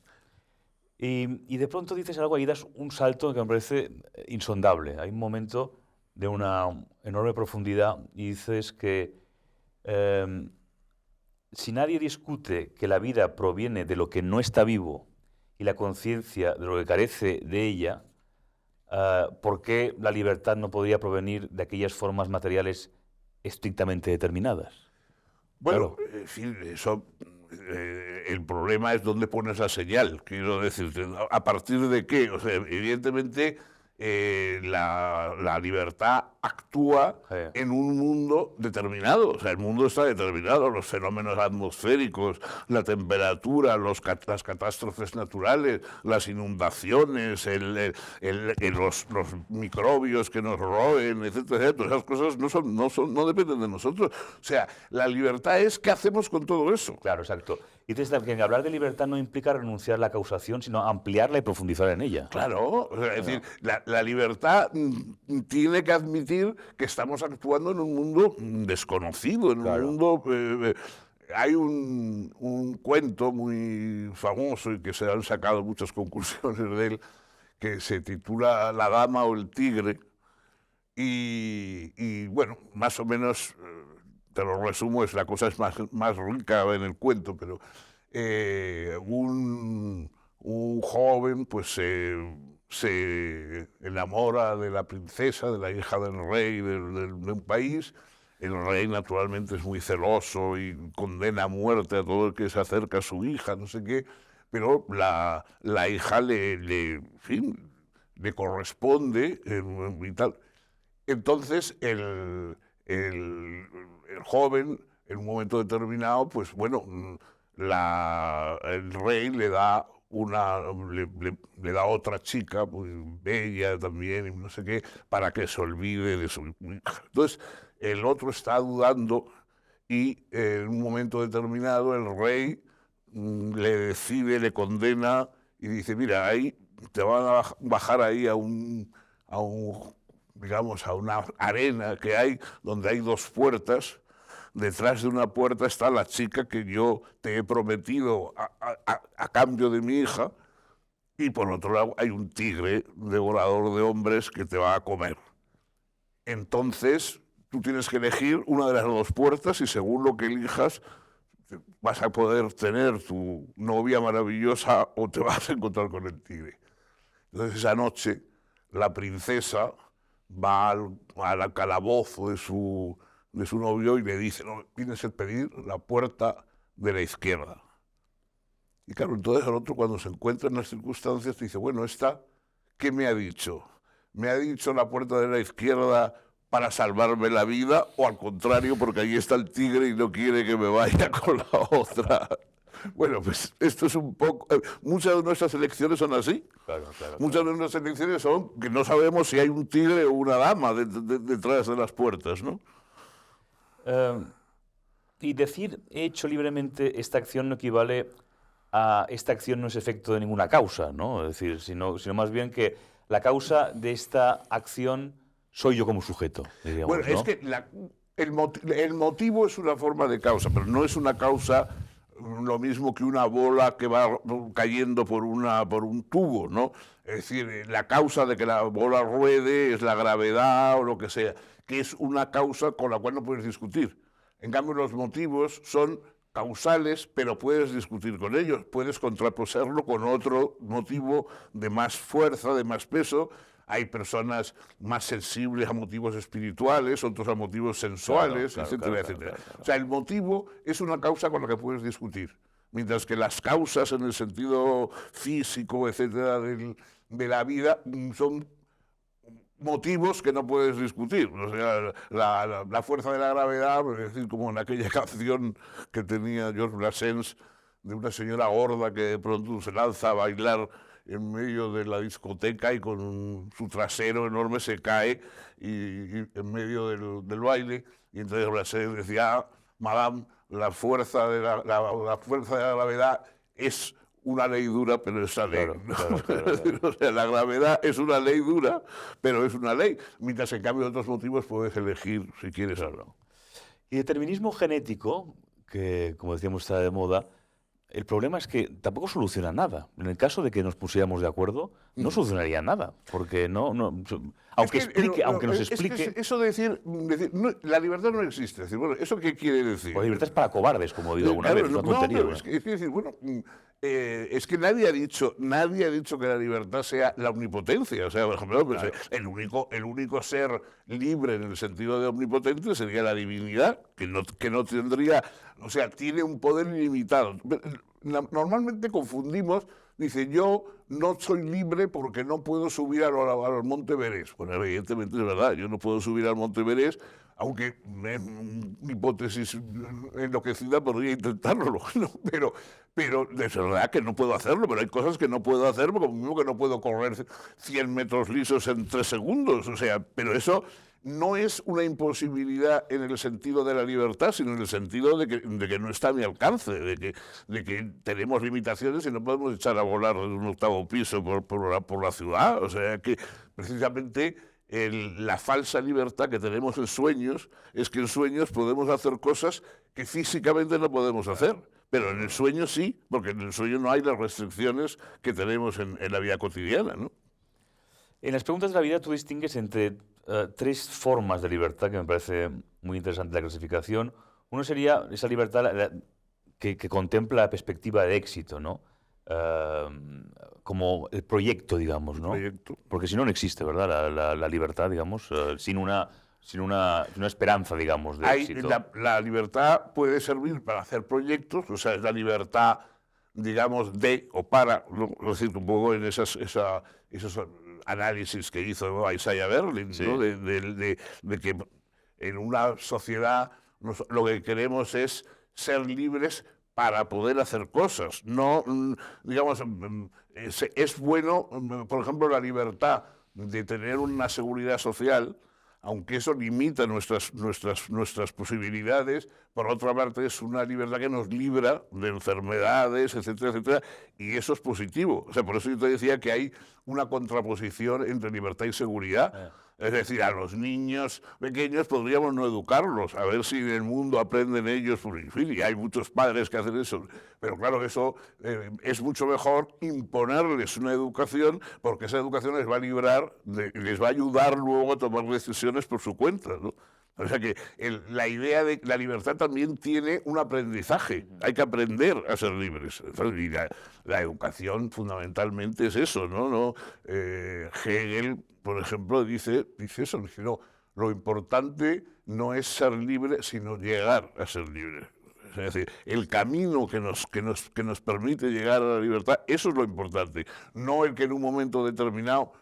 Y de pronto dices algo ahí, das un salto que me parece insondable. Hay un momento de una enorme profundidad y dices que si nadie discute que la vida proviene de lo que no está vivo y la conciencia de lo que carece de ella, ¿por qué la libertad no podría provenir de aquellas formas materiales estrictamente determinadas? Bueno, claro. Sí, eso, el problema es dónde pones la señal. Quiero decir, ¿a partir de qué? O sea, evidentemente la libertad actúa en un mundo determinado. O sea, el mundo está determinado, los fenómenos atmosféricos, la temperatura, las catástrofes naturales, las inundaciones, los microbios que nos roen, etcétera, etcétera. Esas cosas no dependen de nosotros. O sea, la libertad es qué hacemos con todo eso. Claro, exacto. Y dices que hablar de libertad no implica renunciar a la causación, sino ampliarla y profundizar en ella. Claro, o sea, es decir, la libertad tiene que admitir que estamos actuando en un mundo desconocido, en un mundo... hay un cuento muy famoso y que se han sacado muchas conclusiones de él, que se titula La dama o el tigre, y bueno, más o menos... te lo resumo, la cosa es más rica en el cuento, pero un joven pues se enamora de la princesa, de la hija del rey de un país. El rey naturalmente es muy celoso y condena a muerte a todo el que se acerca a su hija, no sé qué, pero la hija le corresponde y tal. Entonces el joven, en un momento determinado, pues bueno, el rey le da otra chica, muy bella también, y no sé qué, para que se olvide de su hija. Entonces, el otro está dudando y en un momento determinado el rey le condena y dice, mira, ahí te van a bajar ahí a digamos, a una arena que hay, donde hay dos puertas. Detrás de una puerta está la chica que yo te he prometido a cambio de mi hija, y por otro lado hay un tigre devorador de hombres que te va a comer. Entonces, tú tienes que elegir una de las dos puertas y según lo que elijas, vas a poder tener tu novia maravillosa o te vas a encontrar con el tigre. Entonces, esa noche, la princesa va al calabozo de su novio y le dice, no, tienes que pedir la puerta de la izquierda. Y claro, entonces el otro, cuando se encuentra en las circunstancias, dice, bueno, esta, ¿qué me ha dicho? ¿Me ha dicho la puerta de la izquierda para salvarme la vida o al contrario porque ahí está el tigre y no quiere que me vaya con la otra? Bueno, pues esto es un poco... muchas de nuestras elecciones son así. Claro. Muchas de nuestras elecciones son que no sabemos si hay un tigre o una dama detrás de las puertas, ¿no? Y decir he hecho libremente esta acción no equivale a esta acción no es efecto de ninguna causa, ¿no? Es decir, sino más bien que la causa de esta acción soy yo como sujeto, diríamos, bueno, ¿no? Es que el motivo es una forma de causa, pero no es una causa lo mismo que una bola que va cayendo por un tubo, ¿no? Es decir, la causa de que la bola ruede es la gravedad o lo que sea, que es una causa con la cual no puedes discutir. En cambio, los motivos son causales, pero puedes discutir con ellos, puedes contraponerlo con otro motivo de más fuerza, de más peso. Hay personas más sensibles a motivos espirituales, otros a motivos sensuales, etcétera, etcétera. Claro. O sea, el motivo es una causa con la que puedes discutir. mientras que las causas en el sentido físico, etcétera, de la vida son motivos que no puedes discutir. O sea, la fuerza de la gravedad, es decir, como en aquella canción que tenía George Brassens de una señora gorda que de pronto se lanza a bailar en medio de la discoteca y con su trasero enorme se cae y en medio del baile. Y entonces Brassens decía, Madame, la fuerza de la fuerza de la gravedad es una ley dura, pero es una ley. Claro. O sea, la gravedad es una ley dura, pero es una ley. Mientras en cambio de otros motivos puedes elegir si quieres o no. Y determinismo genético, que como decíamos está de moda, el problema es que tampoco soluciona nada. En el caso de que nos pusiéramos de acuerdo, no solucionaría nada, porque aunque nos explique... Eso de decir no, la libertad no existe. Es decir, bueno, ¿eso qué quiere decir? Pues la libertad es para cobardes, como he oído alguna vez, es una tontería. No, es decir, bueno, es que nadie ha dicho que la libertad sea la omnipotencia. O sea, por ejemplo, pues, el único ser libre en el sentido de omnipotente sería la divinidad, que no tendría, o sea, tiene un poder ilimitado. Normalmente confundimos, dice, yo no soy libre porque no puedo subir al Monte Everest. Bueno, evidentemente es verdad, yo no puedo subir al Monte Everest, aunque es una hipótesis enloquecida, podría intentarlo, ¿no? Pero es verdad que no puedo hacerlo, pero hay cosas que no puedo hacer, como mismo que no puedo correr 100 metros lisos en 3 segundos, o sea, pero eso no es una imposibilidad en el sentido de la libertad, sino en el sentido de que no está a mi alcance, de que tenemos limitaciones y no podemos echar a volar de un 8º piso por la ciudad. O sea que precisamente la falsa libertad que tenemos en sueños es que en sueños podemos hacer cosas que físicamente no podemos hacer. Pero en el sueño sí, porque en el sueño no hay las restricciones que tenemos en la vida cotidiana, ¿no? En las preguntas de la vida tú distingues entre 3 formas de libertad que me parece muy interesante la clasificación. Uno sería esa libertad que contempla la perspectiva de éxito, ¿no? Como el proyecto, digamos, ¿no? Porque si no, no existe, ¿verdad? La libertad, digamos, sin una esperanza, digamos, de éxito. La libertad puede servir para hacer proyectos, o sea, es la libertad, digamos, de o para, ¿no? Es decir, un poco en esos análisis que hizo Isaiah Berlin, sí, ¿no? de que en una sociedad lo que queremos es ser libres para poder hacer cosas. No, digamos, es bueno, por ejemplo, la libertad de tener una seguridad social, aunque eso limita nuestras posibilidades. Por otra parte, es una libertad que nos libra de enfermedades, etcétera, etcétera, y eso es positivo. O sea, por eso yo te decía que hay una contraposición entre libertad y seguridad. Es decir, a los niños pequeños podríamos no educarlos, a ver si en el mundo aprenden ellos, en fin, y hay muchos padres que hacen eso. Pero claro, eso es mucho mejor imponerles una educación, porque esa educación les va a librar, les va a ayudar luego a tomar decisiones por su cuenta, ¿no? O sea que la idea de la libertad también tiene un aprendizaje. Hay que aprender a ser libres. Y la educación fundamentalmente es eso, ¿no? Hegel, por ejemplo, dice eso. Dice, no, lo importante no es ser libre, sino llegar a ser libre. Es decir, el camino que nos permite llegar a la libertad, eso es lo importante. No el que en un momento determinado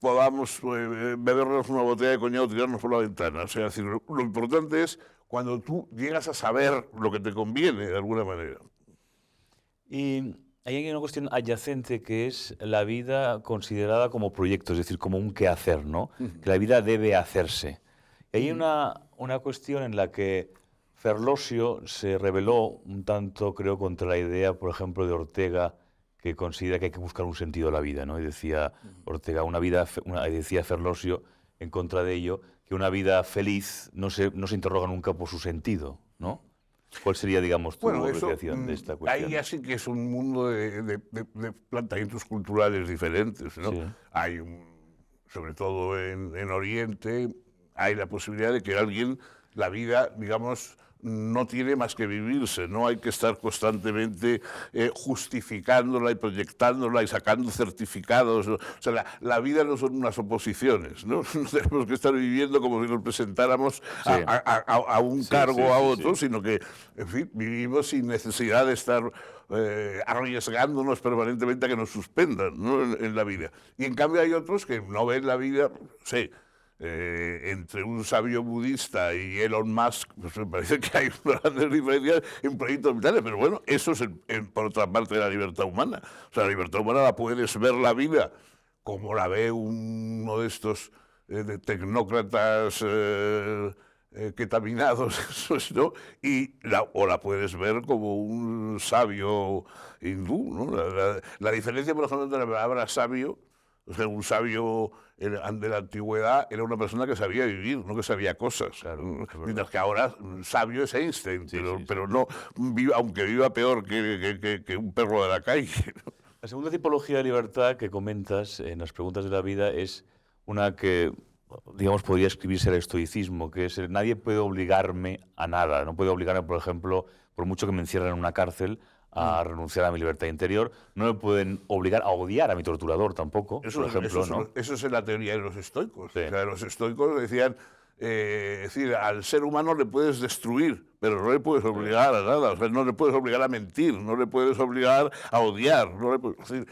podamos bebernos una botella de coñac o tirarnos por la ventana. O sea, es decir, lo importante es cuando tú llegas a saber lo que te conviene de alguna manera. Y hay una cuestión adyacente que es la vida considerada como proyecto, es decir, como un quehacer, ¿no? Que la vida debe hacerse. Y hay una cuestión en la que Ferlosio se rebeló un tanto, creo, contra la idea, por ejemplo, de Ortega, que considera que hay que buscar un sentido a la vida, ¿no? Y decía Ortega, decía Ferlosio, en contra de ello, que una vida feliz no se interroga nunca por su sentido, ¿no? ¿Cuál sería, digamos, tu apreciación de esta cuestión? Ahí ya sí que es un mundo de planteamientos culturales diferentes, ¿no? Sí. Hay, sobre todo en Oriente, hay la posibilidad de que alguien, la vida, digamos, no tiene más que vivirse, no hay que estar constantemente justificándola y proyectándola y sacando certificados. O sea, la vida no son unas oposiciones, ¿no? No tenemos que estar viviendo como si nos presentáramos Sí. a un Sí, cargo sí, o a sí, otro, sí. sino que, en fin, vivimos sin necesidad de estar arriesgándonos permanentemente a que nos suspendan, ¿no? En la vida. Y en cambio hay otros que no ven la vida, sí. Entre un sabio budista y Elon Musk, pues me parece que hay grandes diferencias en proyectos vitales, pero bueno, eso es, por otra parte, la libertad humana. O sea, la libertad humana la puedes ver la vida como la ve uno de estos de tecnócratas ketaminados, esos, ¿no? O la puedes ver como un sabio hindú, ¿no? La diferencia, por ejemplo, de la palabra sabio, o sea, un sabio de la antigüedad era una persona que sabía vivir, no que sabía cosas. Claro, Mientras que ahora sabio es Einstein, Sí, pero no, aunque viva peor que un perro de la calle. La segunda tipología de libertad que comentas en las preguntas de la vida es una que, digamos, podría escribirse al estoicismo, que es nadie puede obligarme a nada. No puede obligarme, por ejemplo, por mucho que me encierren en una cárcel, a renunciar a mi libertad interior. No me pueden obligar a odiar a mi torturador tampoco, por ejemplo, ¿no? Eso es en la teoría de los estoicos. Sí. O sea, los estoicos decían, es decir, al ser humano le puedes destruir, pero no le puedes obligar a nada. O sea, no le puedes obligar a mentir, no le puedes obligar a odiar. Es decir,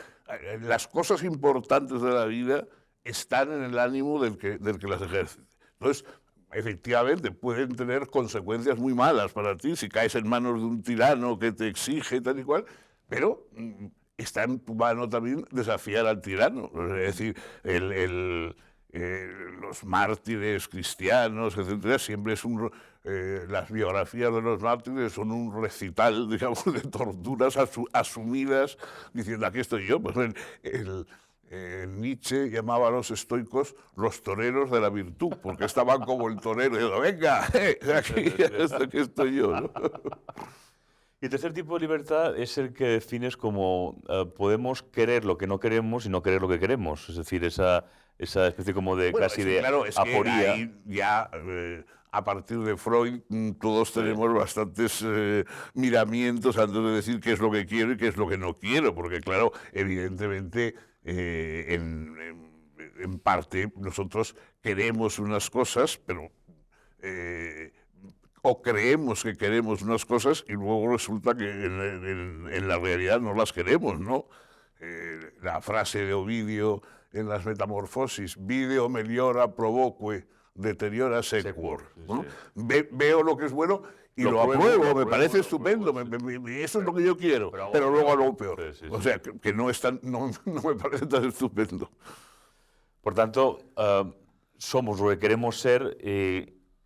las cosas importantes de la vida están en el ánimo del que las ejerce. Entonces, efectivamente, pueden tener consecuencias muy malas para ti si caes en manos de un tirano que te exige tal y cual, pero está en tu mano también desafiar al tirano. Es decir, los mártires cristianos, etcétera, siempre es las biografías de los mártires son un recital, digamos, de torturas asumidas, diciendo, aquí estoy yo. Pues Nietzsche llamaba a los estoicos los toreros de la virtud, porque estaban como el torero, y digo, venga, aquí estoy yo, ¿no? Y el tercer tipo de libertad es el que defines como podemos querer lo que no queremos y no querer lo que queremos. Es decir, esa especie como de Bueno, casi es que, de claro, es aporía. que ahí ya, a partir de Freud, todos tenemos bastantes miramientos antes de decir qué es lo que quiero y qué es lo que no quiero, porque claro, evidentemente, en parte nosotros queremos unas cosas, pero o creemos que queremos unas cosas y luego resulta que en la realidad no las queremos, ¿no? La frase de Ovidio en las Metamorfosis, video meliora provoque, deteriora sequor, ¿no? Sí. Veo lo que es bueno y lo apruebo, me parece estupendo, eso es lo que yo quiero, pero luego algo peor. Sí. O sea, que no, no me parece tan estupendo. Por tanto, somos lo que queremos ser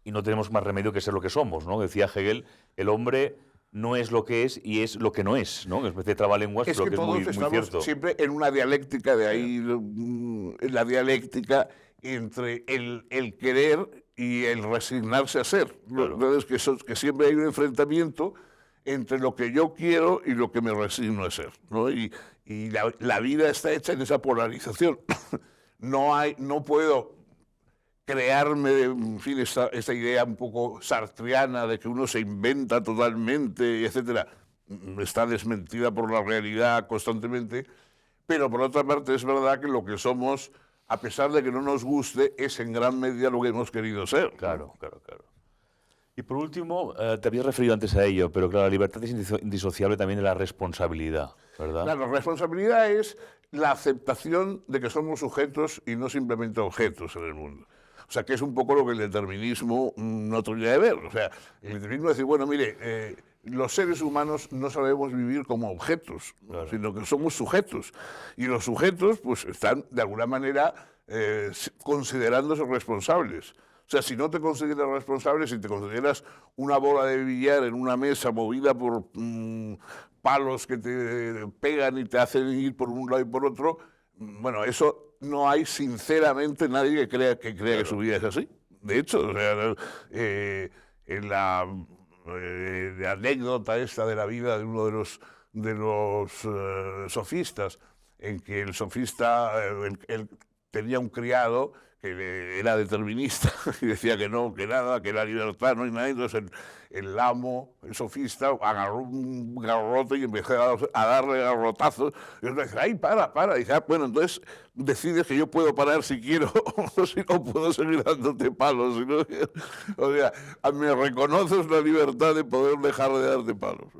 y no tenemos más remedio que ser lo que somos, ¿no? Decía Hegel, el hombre no es lo que es y es lo que no es, ¿no? Una especie de trabalenguas, Es pero que que es todos muy estamos cierto. siempre en una dialéctica, de ahí la dialéctica entre el querer y el resignarse a ser. Claro. Entonces, que siempre hay un enfrentamiento entre lo que yo quiero y lo que me resigno a ser, ¿no? Y la vida está hecha en esa polarización. No puedo crearme, en fin, esta idea un poco sartreana de que uno se inventa totalmente, etcétera, está desmentida por la realidad constantemente, pero por otra parte es verdad que lo que somos, a pesar de que no nos guste, es en gran medida lo que hemos querido ser. Claro. Y por último, te habías referido antes a ello, pero claro, la libertad es indisociable también de la responsabilidad, ¿verdad? Claro, la responsabilidad es la aceptación de que somos sujetos y no simplemente objetos en el mundo. O sea, que es un poco lo que el determinismo no termina de ver. O sea, el determinismo es decir, bueno, mire, los seres humanos no sabemos vivir como objetos, Claro. sino que somos sujetos. Y los sujetos, pues, están de alguna manera considerándose responsables. O sea, si no te consideras responsable, si te consideras una bola de billar en una mesa movida por palos que te pegan y te hacen ir por un lado y por otro, bueno, eso no hay sinceramente nadie que crea que su vida es así. De hecho, o sea, en la anécdota esta de la vida de uno de los sofistas, en que el sofista, tenía un criado que era determinista y decía que no, que nada, que la libertad no hay nada. Entonces el amo, el sofista, agarró un garrote y empezó a darle garrotazos. Y yo dije, ay, para. Y dice, bueno, entonces decides que yo puedo parar si quiero o si no puedo seguir dándote palos. Si no, o sea, me reconoces la libertad de poder dejar de darte palos.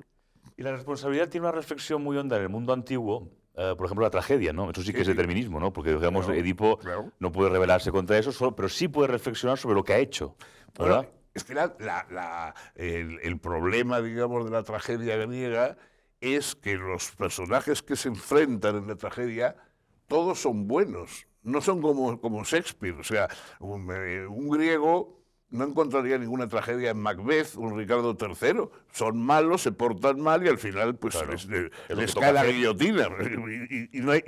Y la responsabilidad tiene una reflexión muy honda en el mundo antiguo. Por ejemplo, la tragedia, ¿no? Eso sí que es determinismo, ¿no? Porque, digamos, claro, Edipo no puede rebelarse contra eso, pero sí puede reflexionar sobre lo que ha hecho, ¿verdad? Bueno, es que el problema, digamos, de la tragedia griega es que los personajes que se enfrentan en la tragedia, todos son buenos, no son como Shakespeare. O sea, un griego no encontraría ninguna tragedia en Macbeth, un Ricardo III. Son malos, se portan mal y al final pues claro, les cae la guillotina. Y no hay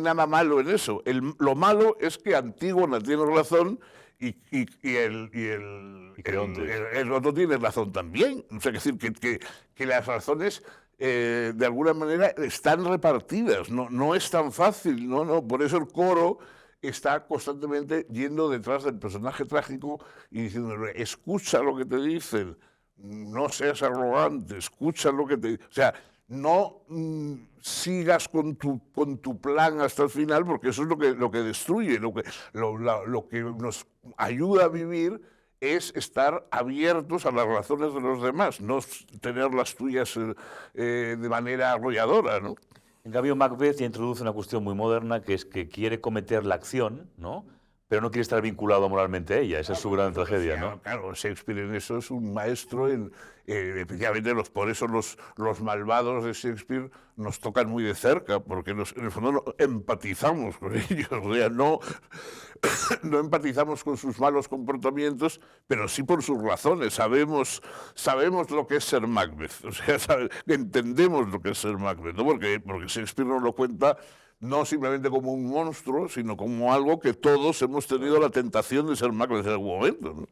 nada malo en eso. Lo malo es que Antígona tiene razón y el otro tiene razón también. O sea, es decir, que las razones de alguna manera están repartidas. No es tan fácil. Por eso el coro está constantemente yendo detrás del personaje trágico y diciéndole, escucha lo que te dicen, no seas arrogante, escucha lo que te... O sea, no sigas con tu plan hasta el final, porque eso es lo que destruye, lo que nos ayuda a vivir es estar abiertos a las razones de los demás, no tener las tuyas de manera arrolladora, ¿no? En cambio, Macbeth ya introduce una cuestión muy moderna, que es que quiere cometer la acción, ¿no? Pero no quiere estar vinculado moralmente a ella. Esa es su gran tragedia, ¿no? Claro, Shakespeare en eso es un maestro. Efectivamente, por eso los malvados de Shakespeare nos tocan muy de cerca, porque en el fondo empatizamos con ellos. O sea, no empatizamos con sus malos comportamientos, pero sí por sus razones. Sabemos lo que es ser Macbeth. O sea, entendemos lo que es ser Macbeth, ¿no? Porque Shakespeare nos lo cuenta no simplemente como un monstruo, sino como algo que todos hemos tenido la tentación de ser Macbeth en algún momento, ¿no?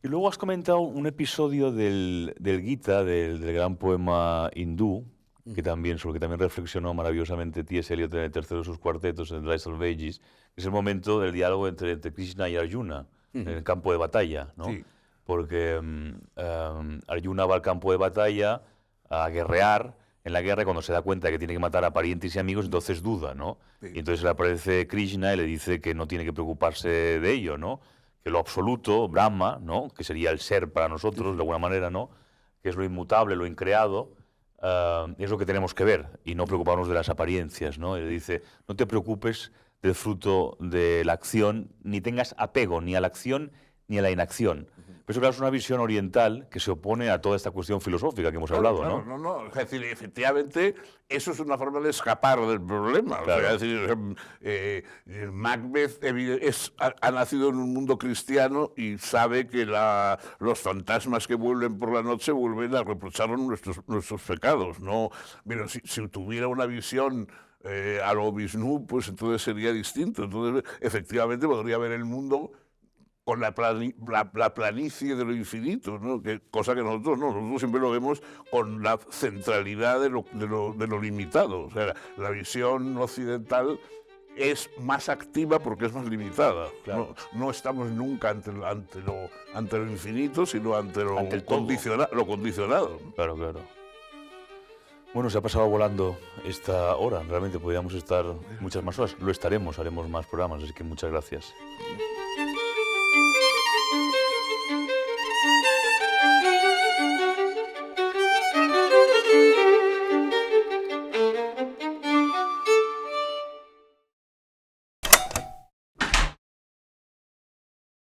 Y luego has comentado un episodio del Gita, del gran poema hindú, sobre que también reflexionó maravillosamente T.S. Eliot en el tercero de sus cuartetos, en Rise of Ages, que es el momento del diálogo entre Krishna y Arjuna, en el campo de batalla, ¿no? Sí. Porque Arjuna va al campo de batalla a guerrear. En la guerra, cuando se da cuenta de que tiene que matar a parientes y amigos, entonces duda, ¿no? Sí. Y entonces le aparece Krishna y le dice que no tiene que preocuparse de ello, ¿no? Que lo absoluto, Brahma, ¿no? Que sería el ser para nosotros, de alguna manera, ¿no? Que es lo inmutable, lo increado, es lo que tenemos que ver y no preocuparnos de las apariencias, ¿no? Y le dice, no te preocupes del fruto de la acción, ni tengas apego ni a la acción ni a la inacción. Pero eso, claro, es una visión oriental que se opone a toda esta cuestión filosófica que hemos hablado, claro, ¿no? No. Es decir, efectivamente, eso es una forma de escapar del problema. Claro. O sea, es decir, Macbeth ha nacido en un mundo cristiano y sabe que los fantasmas que vuelven por la noche vuelven a reprocharnos nuestros pecados, ¿no? Pero si tuviera una visión a lo Vishnu, pues entonces sería distinto. Entonces, efectivamente, podría ver el mundo con la planicie de lo infinito, ¿no? Cosa que nosotros siempre lo vemos con la centralidad de lo limitado. O sea, la visión occidental es más activa porque es más limitada. Claro. No estamos nunca ante lo infinito, sino ante lo condicionado. Claro. Bueno, se ha pasado volando esta hora. Realmente podríamos estar muchas más horas. Lo estaremos, haremos más programas, así que muchas gracias.